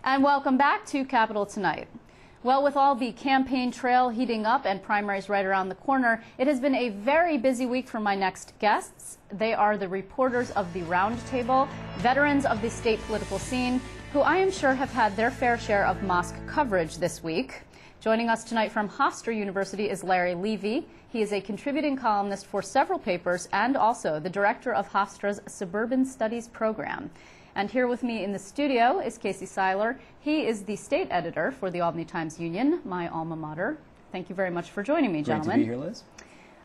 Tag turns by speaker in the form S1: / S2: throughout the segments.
S1: And welcome back to Capitol Tonight. Well, with all the campaign trail heating up and primaries right around the corner, it has been a very busy week for my next guests. They are the reporters of the Roundtable, veterans of the state political scene, who I am sure have had their fair share of mosque coverage this week. Joining us tonight from Hofstra University is Larry Levy. He is a contributing columnist for several papers and also the director of Hofstra's Suburban Studies program. And here with me in the studio is Casey Seiler. He is the state editor for the Albany Times-Union, my alma mater. Thank you very much for joining me, gentlemen.
S2: Great to be here, Liz.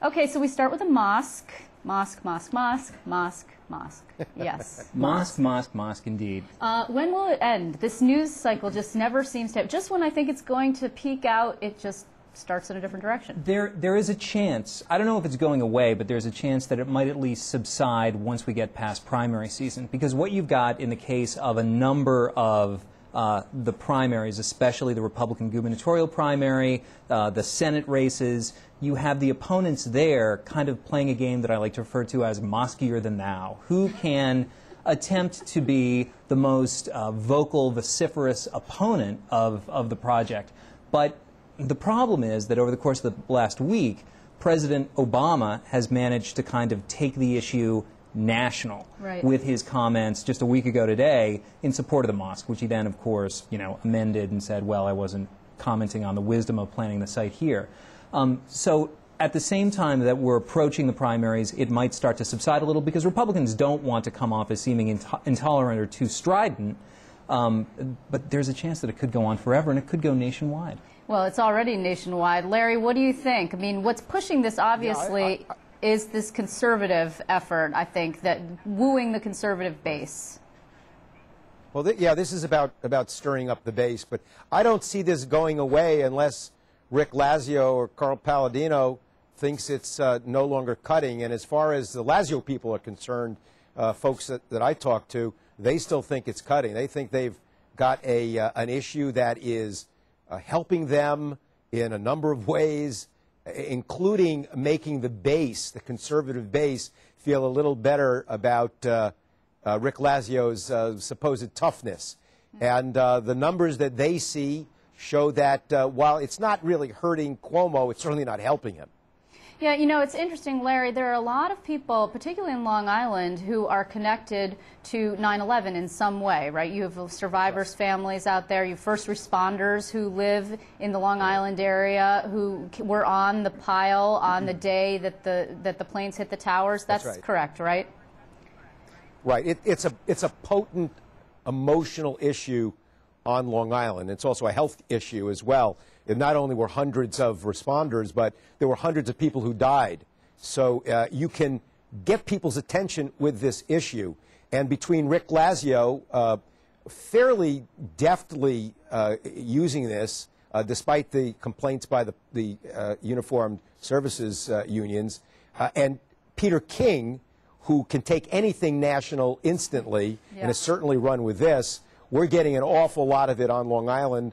S1: Okay, so we start with a mosque. Mosque, mosque, mosque, mosque, mosque. Yes.
S2: Mosque, mosque, mosque, indeed.
S1: When will it end? This news cycle just never seems to have, just when I think it's going to peak out, it just starts in a different direction.
S2: There is a chance, I don't know if it's going away, but there's a chance that it might at least subside once we get past primary season. Because what you've got in the case of a number of the primaries, especially the Republican gubernatorial primary, the Senate races, you have the opponents there kind of playing a game that I like to refer to as mosquier than thou. Who can attempt to be the most vocal, vociferous opponent of the project? But the problem is that over the course of the last week, President Obama has managed to kind of take the issue national with his comments just a week ago today in support of the mosque, which he then, of course, amended and said, well, I wasn't commenting on the wisdom of planning the site here. So at the same time that we're approaching the primaries, it might start to subside a little because Republicans don't want to come off as seeming intolerant or too strident. But there's a chance that it could go on forever and it could go nationwide.
S1: Well, it's already nationwide. Larry, what do you think? I mean, what's pushing this, obviously, is this conservative effort, I think, that wooing the conservative base.
S3: Well, this is about stirring up the base, but I don't see this going away unless Rick Lazio or Carl Palladino thinks it's no longer cutting. And as far as the Lazio people are concerned, folks that I talk to, they still think it's cutting. They think they've got an issue that is helping them in a number of ways, including making the base, the conservative base, feel a little better about Rick Lazio's supposed toughness. And the numbers that they see show that while it's not really hurting Cuomo, it's certainly not helping him.
S1: Yeah, it's interesting, Larry, there are a lot of people, particularly in Long Island, who are connected to 9/11 in some way, right? You have survivors' families out there, you have first responders who live in the Long Island area who were on the pile on the day that the planes hit the towers. That's
S3: right.
S1: Correct, right?
S3: Right. It's a potent emotional issue on Long Island. It's also a health issue as well. And not only were hundreds of responders, but there were hundreds of people who died. So you can get people's attention with this issue. And between Rick Lazio fairly deftly using this, despite the complaints by the uniformed services unions, and Peter King, who can take anything national instantly and has certainly run with this, we're getting an awful lot of it on Long Island,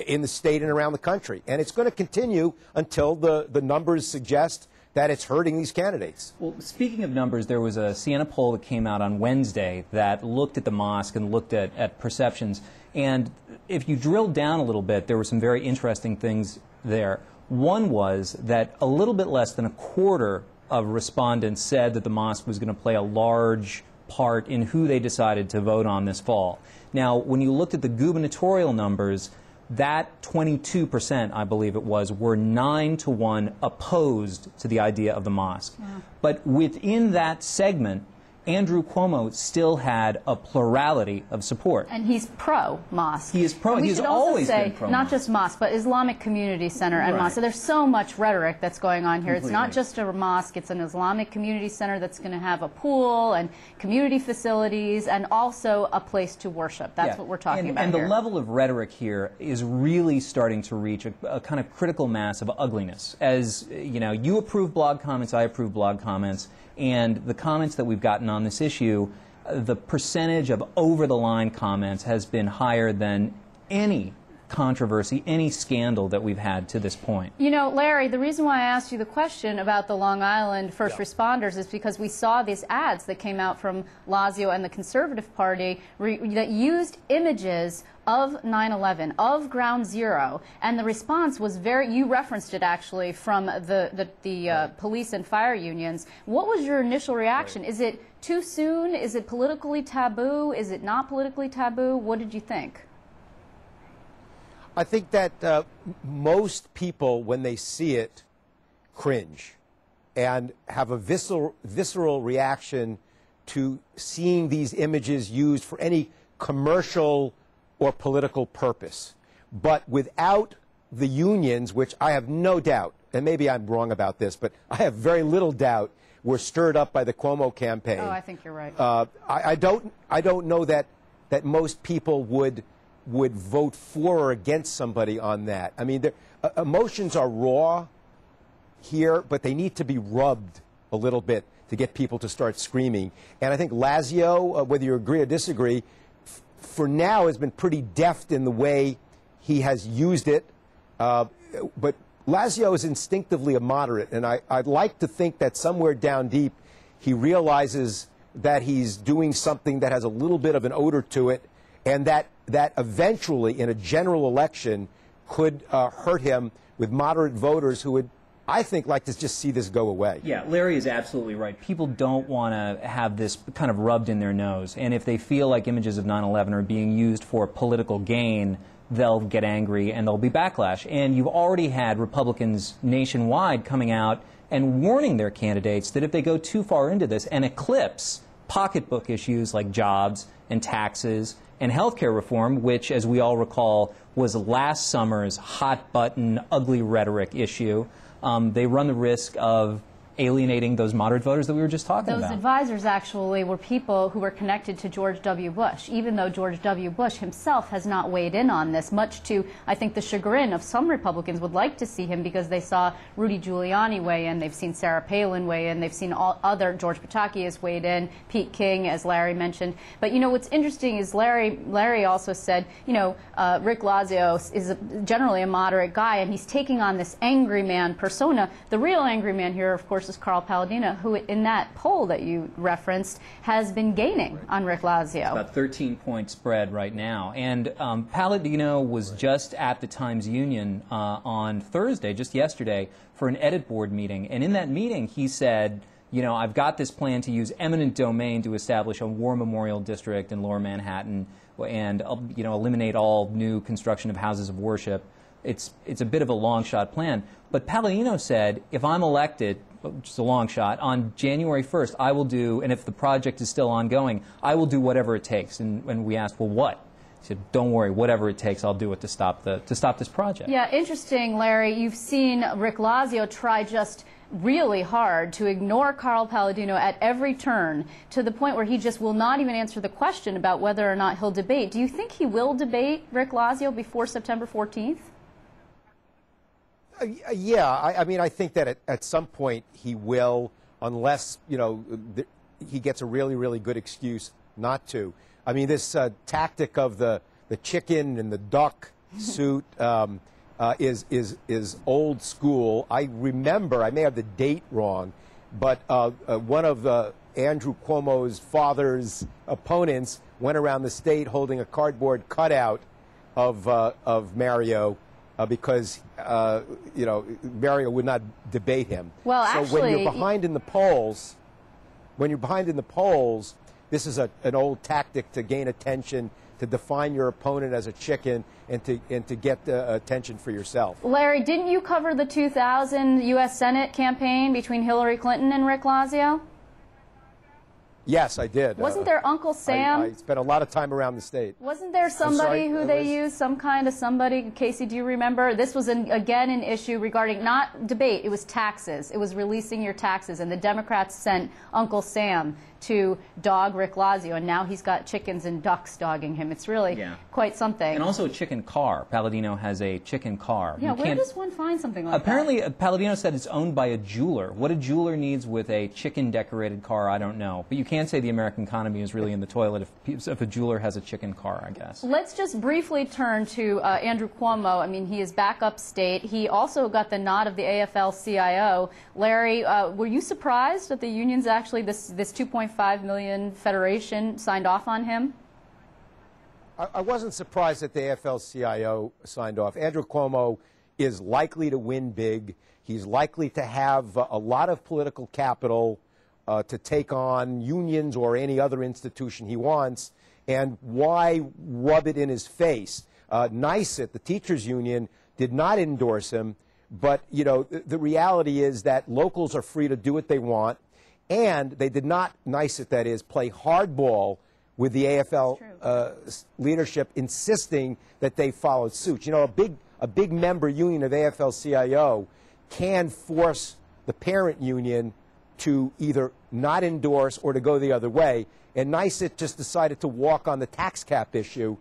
S3: in the state and around the country. And it's going to continue until the numbers suggest that it's hurting these candidates.
S2: Well, speaking of numbers, there was a Siena poll that came out on Wednesday that looked at the mosque and looked at perceptions. And if you drill down a little bit, there were some very interesting things there. One was that a little bit less than a quarter of respondents said that the mosque was going to play a large part in who they decided to vote on this fall. Now, when you looked at the gubernatorial numbers, that 22%, I believe it was, were 9-1 opposed to the idea of the mosque. Yeah. But within that segment, Andrew Cuomo still had a plurality of support.
S1: And he's pro-mosque.
S2: He is pro. He's always been pro-mosque.
S1: Not just mosque, but Islamic Community Center and mosque. So there's so much rhetoric that's going on here. Completely. It's not just a mosque. It's an Islamic Community Center that's going to have a pool and community facilities and also a place to worship. That's what we're talking about
S2: here.
S1: And
S2: the level of rhetoric here is really starting to reach a kind of critical mass of ugliness. As you approve blog comments, I approve blog comments. And the comments that we've gotten on this issue, the percentage of over-the-line comments has been higher than any controversy, any scandal that we've had to this point.
S1: You know, Larry, the reason why I asked you the question about the Long Island first responders is because we saw these ads that came out from Lazio and the Conservative Party that used images of 9/11, of Ground Zero, and the response was you referenced it actually from the police and fire unions. What was your initial reaction? Is it too soon? Is it politically taboo? Is it not politically taboo? What did you think?
S3: I think that most people, when they see it, cringe and have a visceral reaction to seeing these images used for any commercial or political purpose. But without the unions, which I have no doubt, and maybe I'm wrong about this, but I have very little doubt, were stirred up by the Cuomo campaign.
S1: Oh, I think you're right.
S3: I don't know that most people would vote for or against somebody on that. I mean, emotions are raw here, but they need to be rubbed a little bit to get people to start screaming. And I think Lazio, whether you agree or disagree, for now has been pretty deft in the way he has used it. But Lazio is instinctively a moderate, and I'd like to think that somewhere down deep he realizes that he's doing something that has a little bit of an odor to it, and that eventually, in a general election, could hurt him with moderate voters who would, I think, like to just see this go away.
S2: Yeah, Larry is absolutely right. People don't want to have this kind of rubbed in their nose. And if they feel like images of 9/11 are being used for political gain, they'll get angry and there'll be backlash. And you've already had Republicans nationwide coming out and warning their candidates that if they go too far into this and eclipse pocketbook issues like jobs and taxes and health care reform, which, as we all recall, was last summer's hot-button, ugly rhetoric issue, they run the risk of alienating those moderate voters that we were just talking about.
S1: Those advisors actually were people who were connected to George W. Bush, even though George W. Bush himself has not weighed in on this, much to, I think, the chagrin of some Republicans would like to see him because they saw Rudy Giuliani weigh in, they've seen Sarah Palin weigh in, they've seen George Pataki has weighed in, Pete King, as Larry mentioned. But, you know, what's interesting is Larry also said, you know, Rick Lazio is generally a moderate guy, and he's taking on this angry man persona. The real angry man here, of course, is Carl Palladino, who in that poll that you referenced has been gaining on Rick Lazio.
S2: It's about 13-point spread right now. And Palladino was just at the Times Union on Thursday, just yesterday, for an edit board meeting. And in that meeting, he said, you know, I've got this plan to use eminent domain to establish a war memorial district in Lower Manhattan and, you know, eliminate all new construction of houses of worship. It's a bit of a long shot plan. But Palladino said, if I'm elected, just a long shot, on January 1st, I will do, and if the project is still ongoing, I will do whatever it takes. And when we asked, well, what? He said, don't worry, whatever it takes, I'll do it to stop this project.
S1: Yeah, interesting, Larry. You've seen Rick Lazio try just really hard to ignore Carl Palladino at every turn, to the point where he just will not even answer the question about whether or not he'll debate. Do you think he will debate Rick Lazio before September 14th?
S3: Yeah, I mean, I think that at some point he will, unless, you know, he gets a really, really good excuse not to. I mean, this tactic of the chicken and the duck suit is old school. I remember, I may have the date wrong, but one of Andrew Cuomo's father's opponents went around the state holding a cardboard cutout of Mario. Because, you know, Mario would not debate him.
S1: Well,
S3: so
S1: actually,
S3: when you're behind in the polls, this is an old tactic to gain attention, to define your opponent as a chicken, and to get the attention for yourself.
S1: Larry, didn't you cover the 2000 U.S. Senate campaign between Hillary Clinton and Rick Lazio?
S3: Yes, I did.
S1: Wasn't there Uncle Sam?
S3: I spent a lot of time around the state.
S1: Wasn't there somebody who they used, some kind of somebody? Casey, do you remember? This was, again, an issue regarding not debate. It was taxes. It was releasing your taxes. And the Democrats sent Uncle Sam to dog Rick Lazio, and now he's got chickens and ducks dogging him. It's really quite something.
S2: And also a chicken car. Palladino has a chicken car.
S1: Yeah, where does one find something like
S2: apparently,
S1: that?
S2: Palladino said it's owned by a jeweler. What a jeweler needs with a chicken-decorated car, I don't know. But you can't say the American economy is really in the toilet if a jeweler has a chicken car, I guess.
S1: Let's just briefly turn to Andrew Cuomo. I mean, he is back upstate. He also got the nod of the AFL-CIO. Larry, were you surprised that the unions actually, this 2.5 million federation signed off on him?
S3: I wasn't surprised that the AFL-CIO signed off. Andrew Cuomo is likely to win big. He's likely to have a lot of political capital to take on unions or any other institution he wants. And why rub it in his face? NYSET, the teachers union, did not endorse him. But, you know, the reality is that locals are free to do what they want. And they did not, NYSET that is, play hardball with the AFL leadership, insisting that they followed suit. You know, a big member union of AFL-CIO can force the parent union to either not endorse or to go the other way. And NYSET just decided to walk on the tax cap issue.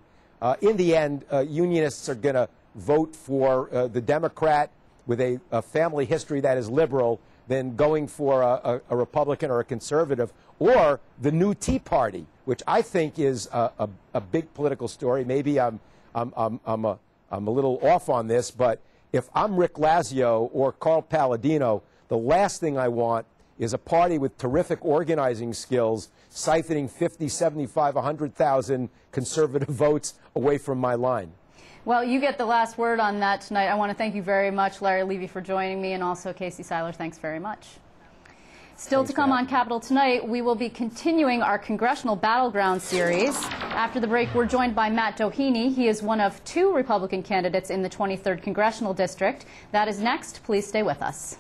S3: In the end, unionists are going to vote for the Democrat with a family history that is liberal than going for a Republican or a conservative, or the new Tea Party, which I think is a big political story. Maybe I'm a little off on this, but if I'm Rick Lazio or Carl Palladino, the last thing I want is a party with terrific organizing skills siphoning 50, 75, 100,000 conservative votes away from my line.
S1: Well, you get the last word on that tonight. I want to thank you very much, Larry Levy, for joining me, and also Casey Seiler. Thanks very much. Still to come on Capitol tonight, we will be continuing our Congressional Battleground series. After the break, we're joined by Matt Doheny. He is one of 2 Republican candidates in the 23rd Congressional District. That is next. Please stay with us.